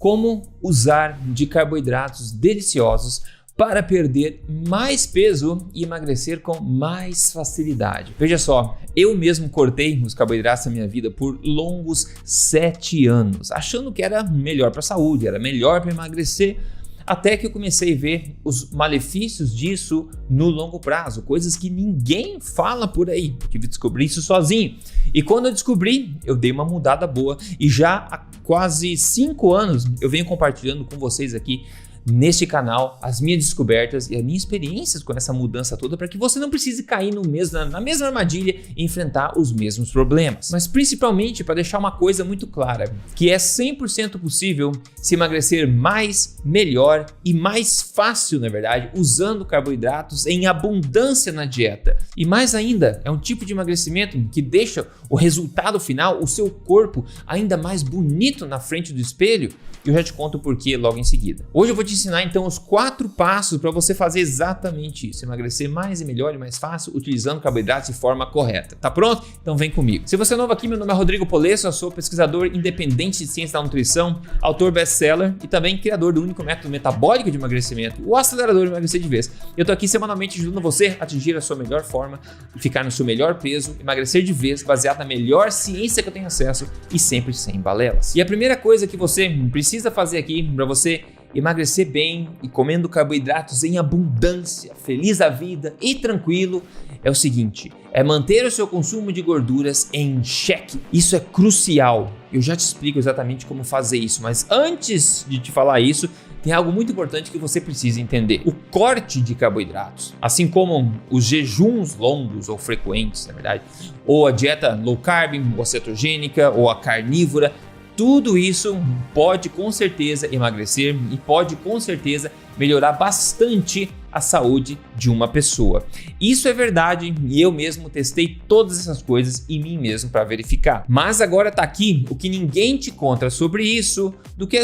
Como usar de carboidratos deliciosos para perder mais peso e emagrecer com mais facilidade. Veja só, eu mesmo cortei os carboidratos da minha vida por longos 7 anos, achando que era melhor para a saúde, era melhor para emagrecer, até que eu comecei a ver os malefícios disso no longo prazo, coisas que ninguém fala por aí, eu tive que descobrir isso sozinho. E quando eu descobri, eu dei uma mudada boa e já há quase 5 anos eu venho compartilhando com vocês aqui neste canal as minhas descobertas e as minhas experiências com essa mudança toda para que você não precise cair na mesma armadilha e enfrentar os mesmos problemas. Mas principalmente para deixar uma coisa muito clara, que é 100% possível se emagrecer mais, melhor e mais fácil, na verdade, usando carboidratos em abundância na dieta. E mais ainda, é um tipo de emagrecimento que deixa o resultado final, o seu corpo, ainda mais bonito na frente do espelho. E eu já te conto o porquê logo em seguida. Hoje eu vou te ensinar então os 4 passos para você fazer exatamente isso, emagrecer mais e melhor e mais fácil utilizando carboidratos de forma correta. Tá pronto? Então vem comigo. Se você é novo aqui, meu nome é Rodrigo Polesso, eu sou pesquisador independente de ciência da nutrição, autor best-seller e também criador do único método metabólico de emagrecimento, o acelerador de emagrecer de vez. Eu tô aqui semanalmente ajudando você a atingir a sua melhor forma, ficar no seu melhor peso, emagrecer de vez, baseado na melhor ciência que eu tenho acesso e sempre sem balelas. E a primeira coisa que você precisa fazer aqui para você emagrecer bem e comendo carboidratos em abundância, feliz da vida e tranquilo, é o seguinte: é manter o seu consumo de gorduras em xeque. Isso é crucial. Eu já te explico exatamente como fazer isso, mas antes de te falar isso, tem algo muito importante que você precisa entender. O corte de carboidratos, assim como os jejuns longos ou frequentes, na verdade, ou a dieta low carb, ou cetogênica, ou a carnívora, tudo isso pode com certeza emagrecer e pode com certeza melhorar bastante a saúde de uma pessoa. Isso é verdade e eu mesmo testei todas essas coisas em mim mesmo para verificar. Mas agora tá aqui o que ninguém te conta sobre isso,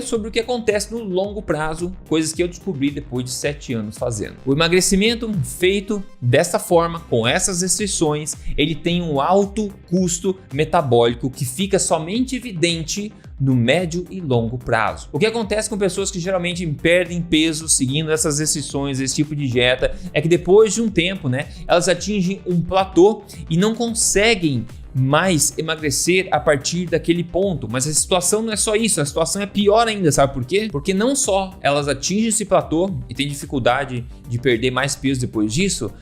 sobre o que acontece no longo prazo, coisas que eu descobri depois de 7 anos fazendo. O emagrecimento feito dessa forma, com essas restrições, ele tem um alto custo metabólico que fica somente evidente no médio e longo prazo. O que acontece com pessoas que geralmente perdem peso seguindo essas restrições, esse tipo de dieta, é que depois de um tempo, elas atingem um platô e não conseguem mais emagrecer a partir daquele ponto. Mas a situação não é só isso, a situação é pior ainda, sabe por quê? Porque não só elas atingem esse platô e têm dificuldade de perder mais peso depois disso,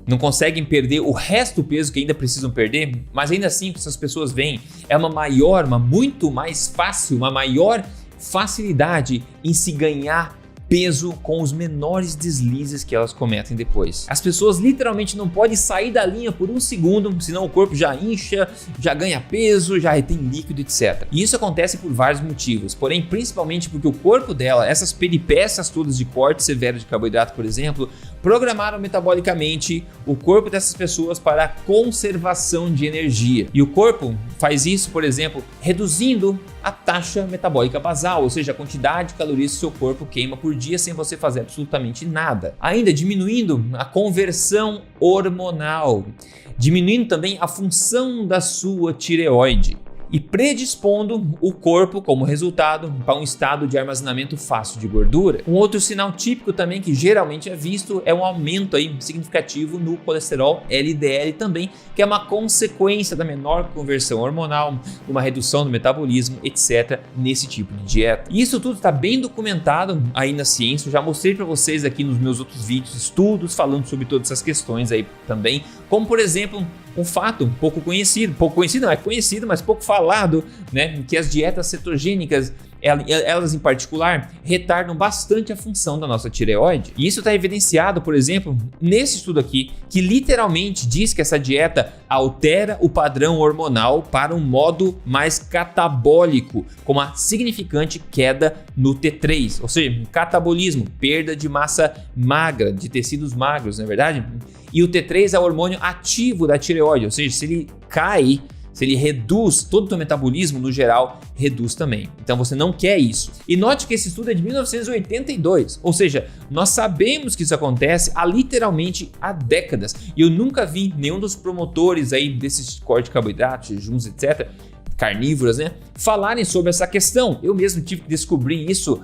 não conseguem perder o resto do peso que ainda precisam perder, mas ainda assim que essas pessoas veem é uma muito mais fácil, uma maior facilidade em se ganhar peso com os menores deslizes que elas cometem depois. As pessoas literalmente não podem sair da linha por um segundo, senão o corpo já incha, já ganha peso, já retém líquido, etc. E isso acontece por vários motivos, porém principalmente porque o corpo dela, essas peripécias todas de corte severo de carboidrato, por exemplo, programaram metabolicamente o corpo dessas pessoas para a conservação de energia. E o corpo faz isso, por exemplo, reduzindo a taxa metabólica basal, ou seja, a quantidade de calorias que seu corpo queima por dia sem você fazer absolutamente nada. Ainda diminuindo a conversão hormonal, diminuindo também a função da sua tireoide e predispondo o corpo, como resultado, para um estado de armazenamento fácil de gordura. Um outro sinal típico também que geralmente é visto é um aumento significativo no colesterol LDL também, que é uma consequência da menor conversão hormonal, uma redução do metabolismo, etc. nesse tipo de dieta. E isso tudo está bem documentado aí na ciência, eu já mostrei para vocês aqui nos meus outros vídeos, estudos falando sobre todas essas questões aí também, como por exemplo, um fato pouco conhecido, não é conhecido, mas pouco falado, que as dietas cetogênicas, elas em particular, retardam bastante a função da nossa tireoide. E isso está evidenciado, por exemplo, nesse estudo aqui, que literalmente diz que essa dieta altera o padrão hormonal para um modo mais catabólico, com uma significante queda no T3, ou seja, catabolismo, perda de massa magra, de tecidos magros, não é verdade? E o T3 é o hormônio ativo da tireoide, ou seja, se ele cai, se ele reduz, todo o teu metabolismo no geral reduz também. Então você não quer isso. E note que esse estudo é de 1982, ou seja, nós sabemos que isso acontece literalmente há décadas. E eu nunca vi nenhum dos promotores aí desses cortes de carboidratos, jejuns, etc., carnívoras, né, falarem sobre essa questão. Eu mesmo tive que descobrir isso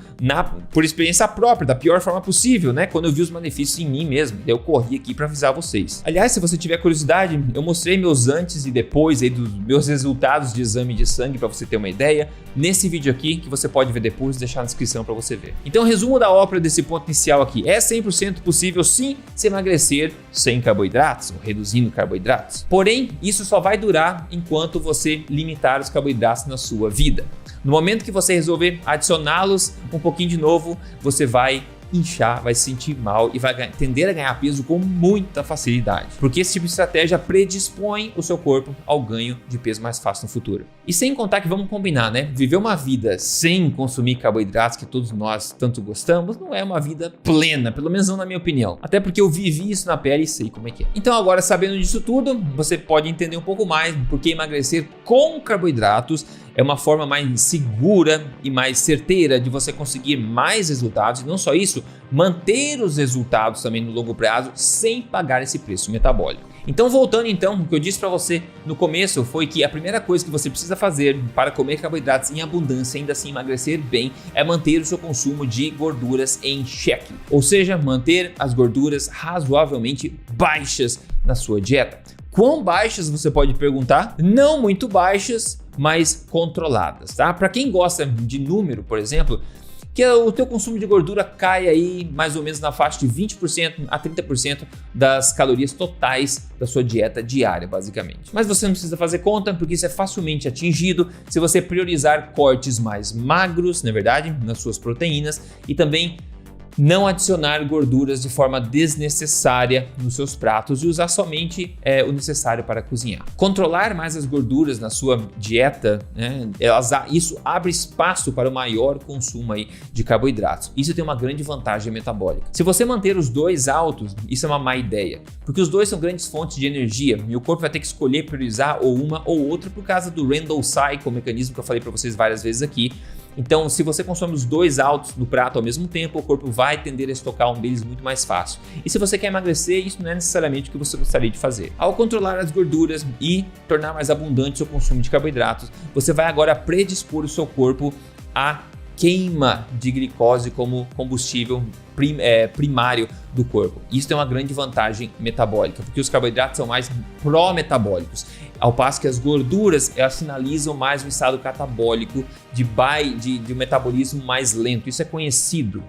por experiência própria, da pior forma possível, né, quando eu vi os benefícios em mim mesmo. Eu corri aqui para avisar vocês. Aliás, se você tiver curiosidade, eu mostrei meus antes e depois aí dos meus resultados de exame de sangue para você ter uma ideia nesse vídeo aqui, que você pode ver depois e deixar na descrição para você ver. Então, resumo da ópera desse ponto inicial aqui: é 100% possível sim se emagrecer sem carboidratos, ou reduzindo carboidratos. Porém, isso só vai durar enquanto você limitar os carboidratos na sua vida. No momento que você resolver adicioná-los um pouquinho de novo, você vai inchar, vai se sentir mal e vai tender a ganhar peso com muita facilidade, porque esse tipo de estratégia predispõe o seu corpo ao ganho de peso mais fácil no futuro. E sem contar que, vamos combinar, né? Viver uma vida sem consumir carboidratos, que todos nós tanto gostamos, não é uma vida plena, pelo menos não na minha opinião. Até porque eu vivi isso na pele e sei como é que é. Então agora, sabendo disso tudo, você pode entender um pouco mais porque emagrecer com carboidratos é uma forma mais segura e mais certeira de você conseguir mais resultados, e não só isso, manter os resultados também no longo prazo sem pagar esse preço metabólico. Então, voltando o que eu disse para você no começo foi que a primeira coisa que você precisa fazer para comer carboidratos em abundância e ainda assim emagrecer bem é manter o seu consumo de gorduras em xeque, ou seja, manter as gorduras razoavelmente baixas na sua dieta. Quão baixas, você pode perguntar? Não muito baixas, mas controladas, tá? Para quem gosta de número, por exemplo, que o teu consumo de gordura cai aí mais ou menos na faixa de 20% a 30% das calorias totais da sua dieta diária, basicamente. Mas você não precisa fazer conta, porque isso é facilmente atingido se você priorizar cortes mais magros, na verdade, nas suas proteínas, e também não adicionar gorduras de forma desnecessária nos seus pratos e usar somente o necessário para cozinhar. Controlar mais as gorduras na sua dieta, né, isso abre espaço para o maior consumo aí de carboidratos. Isso tem uma grande vantagem metabólica. Se você manter os dois altos, isso é uma má ideia, porque os dois são grandes fontes de energia e o corpo vai ter que escolher priorizar ou uma ou outra por causa do Randall Cycle, o mecanismo que eu falei para vocês várias vezes aqui. Então, se você consome os dois altos no prato ao mesmo tempo, o corpo vai tender a estocar um deles muito mais fácil. E se você quer emagrecer, isso não é necessariamente o que você gostaria de fazer. Ao controlar as gorduras e tornar mais abundante o seu consumo de carboidratos, você vai agora predispor o seu corpo à queima de glicose como combustível primário do corpo. Isso tem uma grande vantagem metabólica, porque os carboidratos são mais pró-metabólicos, ao passo que as gorduras elas sinalizam mais um estado catabólico de um metabolismo mais lento. Isso é conhecido.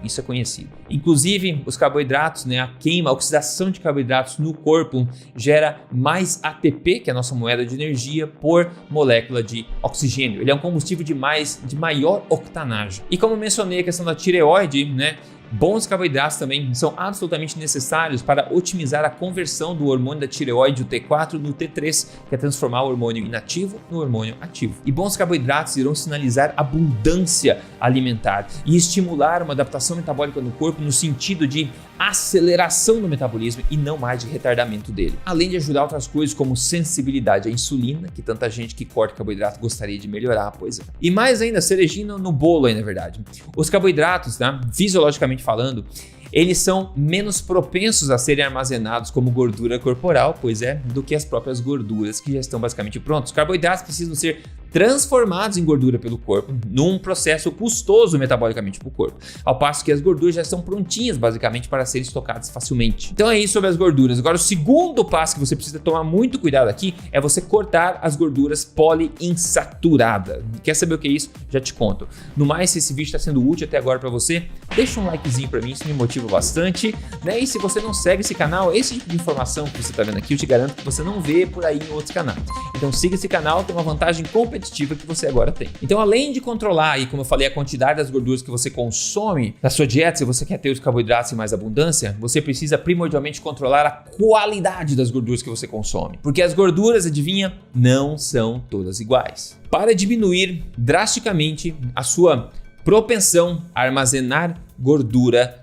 Inclusive, os carboidratos, né, a oxidação de carboidratos no corpo gera mais ATP, que é a nossa moeda de energia, por molécula de oxigênio. Ele é um combustível de maior octanagem. E como eu mencionei a questão da tireoide, né, bons carboidratos também são absolutamente necessários para otimizar a conversão do hormônio da tireoide, o T4, no T3, que é transformar o hormônio inativo no hormônio ativo. E bons carboidratos irão sinalizar abundância alimentar e estimular uma adaptação metabólica no corpo no sentido de aceleração do metabolismo e não mais de retardamento dele. Além de ajudar outras coisas como sensibilidade à insulina, que tanta gente que corta carboidrato gostaria de melhorar, pois é. E mais ainda, cerejinha no bolo aí, na verdade. Os carboidratos, tá? Fisiologicamente falando, eles são menos propensos a serem armazenados como gordura corporal, pois é, do que as próprias gorduras que já estão basicamente prontas. Os carboidratos precisam ser transformados em gordura pelo corpo num processo custoso metabolicamente para o corpo, ao passo que as gorduras já estão prontinhas basicamente para serem estocadas facilmente. Então é isso sobre as gorduras. Agora, o segundo passo que você precisa tomar muito cuidado aqui é você cortar as gorduras poliinsaturadas. Quer saber o que é isso? Já te conto. No mais, se esse vídeo está sendo útil até agora para você, deixa um likezinho para mim, isso me motiva bastante, né? E se você não segue esse canal, esse tipo de informação que você está vendo aqui, eu te garanto que você não vê por aí em outros canais. Então siga esse canal, tem uma vantagem competitiva que você agora tem. Então, além de controlar aí, como eu falei, a quantidade das gorduras que você consome na sua dieta, se você quer ter os carboidratos em mais abundância, você precisa primordialmente controlar a qualidade das gorduras que você consome. Porque as gorduras, adivinha, não são todas iguais. Para diminuir drasticamente a sua propensão a armazenar gordura,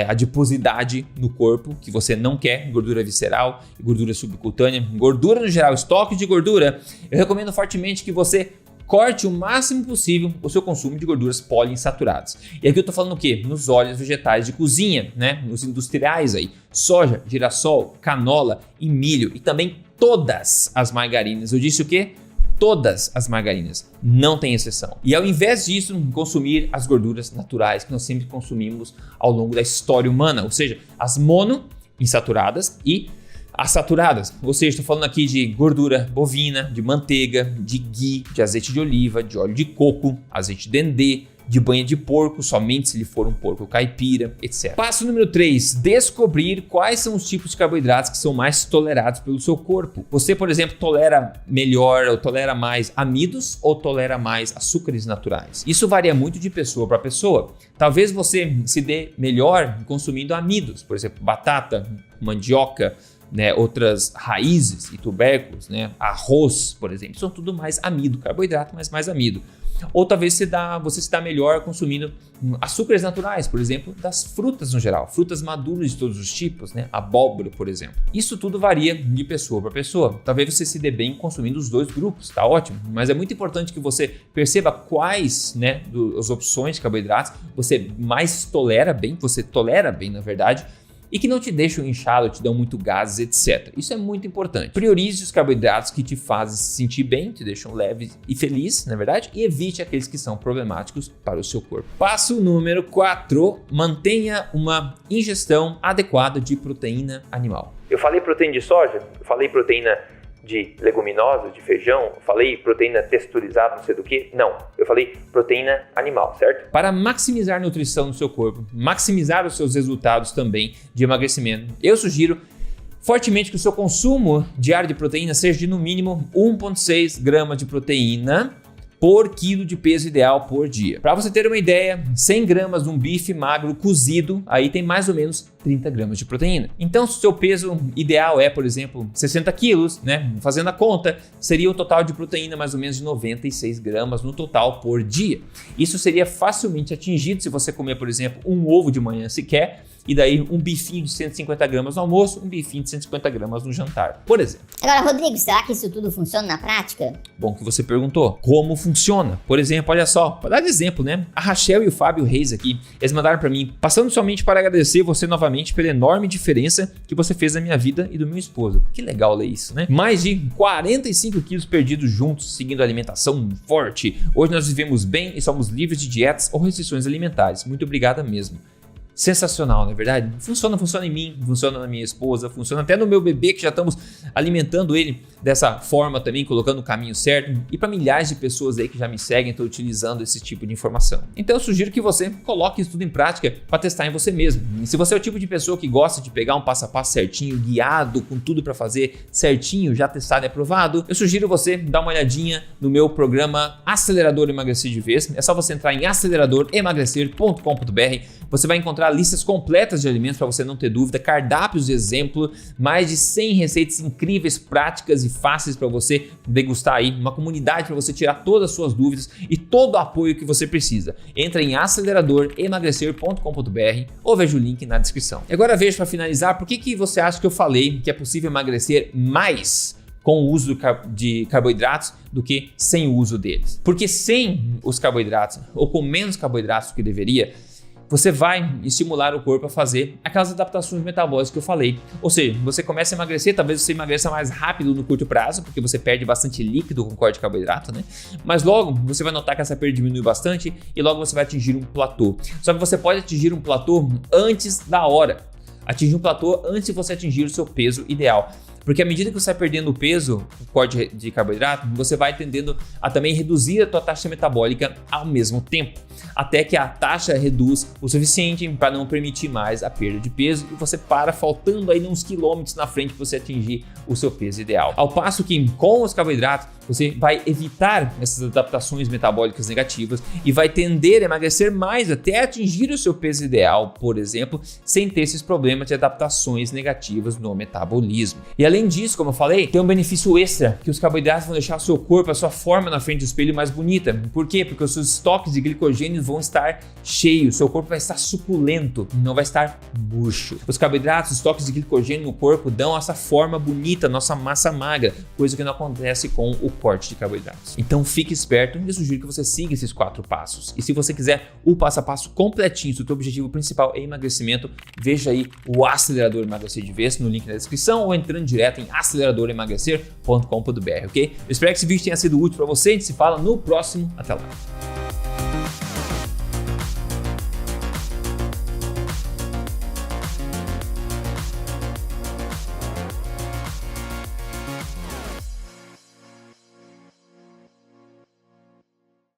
adiposidade no corpo, que você não quer, gordura visceral, gordura subcutânea, gordura no geral, estoque de gordura, eu recomendo fortemente que você corte o máximo possível o seu consumo de gorduras poliinsaturadas. E aqui eu tô falando o quê? Nos óleos vegetais de cozinha, né? Nos industriais aí, soja, girassol, canola e milho, e também todas as margarinas. Eu disse o quê? todas as margarinas, não tem exceção. E ao invés disso, consumir as gorduras naturais que nós sempre consumimos ao longo da história humana, ou seja, as monoinsaturadas e as saturadas, ou seja, estou falando aqui de gordura bovina, de manteiga, de ghee, de azeite de oliva, de óleo de coco, azeite de dendê, de banha de porco, somente se ele for um porco caipira, etc. Passo número 3, descobrir quais são os tipos de carboidratos que são mais tolerados pelo seu corpo. Você, por exemplo, tolera melhor ou tolera mais amidos ou tolera mais açúcares naturais? Isso varia muito de pessoa para pessoa. Talvez você se dê melhor consumindo amidos, por exemplo, batata, mandioca, outras raízes e tubérculos, arroz, por exemplo, são tudo mais amido, carboidrato, mas mais amido. Ou talvez você se dá melhor consumindo açúcares naturais, por exemplo, das frutas no geral, frutas maduras de todos os tipos, abóbora, por exemplo. Isso tudo varia de pessoa para pessoa. Talvez você se dê bem consumindo os dois grupos, tá ótimo, mas é muito importante que você perceba quais, as opções de carboidratos você mais tolera bem, na verdade, e que não te deixam inchado, te dão muito gases, etc. Isso é muito importante. Priorize os carboidratos que te fazem se sentir bem, te deixam leve e feliz, na verdade, e evite aqueles que são problemáticos para o seu corpo. Passo número 4, mantenha uma ingestão adequada de proteína animal. Eu falei proteína de soja, eu falei proteína de leguminosas, de feijão, eu falei proteína texturizada, não sei do que. Não, eu falei proteína animal, certo? Para maximizar a nutrição no seu corpo, maximizar os seus resultados também de emagrecimento, eu sugiro fortemente que o seu consumo diário de proteína seja de no mínimo 1,6 gramas de proteína por quilo de peso ideal por dia. Para você ter uma ideia, 100 gramas de um bife magro cozido, aí tem mais ou menos 30 gramas de proteína. Então, se o seu peso ideal é, por exemplo, 60 quilos, fazendo a conta, seria o total de proteína mais ou menos de 96 gramas no total por dia. Isso seria facilmente atingido se você comer, por exemplo, um ovo de manhã sequer, e daí um bifinho de 150 gramas no almoço, um bifinho de 150 gramas no jantar, por exemplo. Agora, Rodrigo, será que isso tudo funciona na prática? Bom que você perguntou. Como funciona? Por exemplo, olha só, para dar de exemplo, a Rachel e o Fábio Reis aqui, eles mandaram para mim, passando somente para agradecer você novamente pela enorme diferença que você fez na minha vida e do meu esposo. Que legal ler isso, Mais de 45 quilos perdidos juntos, seguindo a alimentação forte. Hoje nós vivemos bem e somos livres de dietas ou restrições alimentares. Muito obrigada mesmo. Sensacional, não é verdade? Funciona em mim, funciona na minha esposa, funciona até no meu bebê, que já estamos alimentando ele dessa forma também, colocando o caminho certo, e para milhares de pessoas aí que já me seguem, estão utilizando esse tipo de informação. Então eu sugiro que você coloque isso tudo em prática para testar em você mesmo. E se você é o tipo de pessoa que gosta de pegar um passo a passo certinho, guiado, com tudo para fazer certinho, já testado e aprovado, eu sugiro você dar uma olhadinha no meu programa Acelerador Emagrecer de Vez. É só você entrar em aceleradoremagrecer.com.br. Você vai encontrar listas completas de alimentos para você não ter dúvida, cardápios de exemplo, mais de 100 receitas incríveis, práticas e fáceis para você degustar aí, uma comunidade para você tirar todas as suas dúvidas e todo o apoio que você precisa. Entra em aceleradoremagrecer.com.br ou veja o link na descrição. E agora veja, para finalizar, por que você acha que eu falei que é possível emagrecer mais com o uso de carboidratos do que sem o uso deles? Porque sem os carboidratos ou com menos carboidratos do que deveria, você vai estimular o corpo a fazer aquelas adaptações metabólicas que eu falei. Ou seja, você começa a emagrecer, talvez você emagreça mais rápido no curto prazo, porque você perde bastante líquido com corte de carboidrato, Mas logo você vai notar que essa perda diminui bastante e logo você vai atingir um platô. Só que você pode atingir um platô antes da hora. Atingir um platô antes de você atingir o seu peso ideal. Porque à medida que você vai perdendo o peso, o corte de carboidrato, você vai tendendo a também reduzir a tua taxa metabólica ao mesmo tempo, até que a taxa reduz o suficiente para não permitir mais a perda de peso e você para faltando aí uns quilômetros na frente para você atingir o seu peso ideal. Ao passo que com os carboidratos, você vai evitar essas adaptações metabólicas negativas e vai tender a emagrecer mais até atingir o seu peso ideal, por exemplo, sem ter esses problemas de adaptações negativas no metabolismo. E além disso, como eu falei, tem um benefício extra, que os carboidratos vão deixar o seu corpo, a sua forma na frente do espelho mais bonita. Por quê? Porque os seus estoques de glicogênio vão estar cheios, seu corpo vai estar suculento, não vai estar murcho. Os carboidratos, os estoques de glicogênio no corpo dão essa forma bonita, nossa massa magra, coisa que não acontece com o corte de carboidratos. Então fique esperto e eu sugiro que você siga esses 4 passos. E se você quiser o passo a passo completinho, se o teu objetivo principal é emagrecimento, veja aí o Acelerador Emagrecer de Vez no link na descrição ou entrando direto em aceleradoremagrecer.com.br, ok? Eu espero que esse vídeo tenha sido útil para você, a gente se fala no próximo, até lá!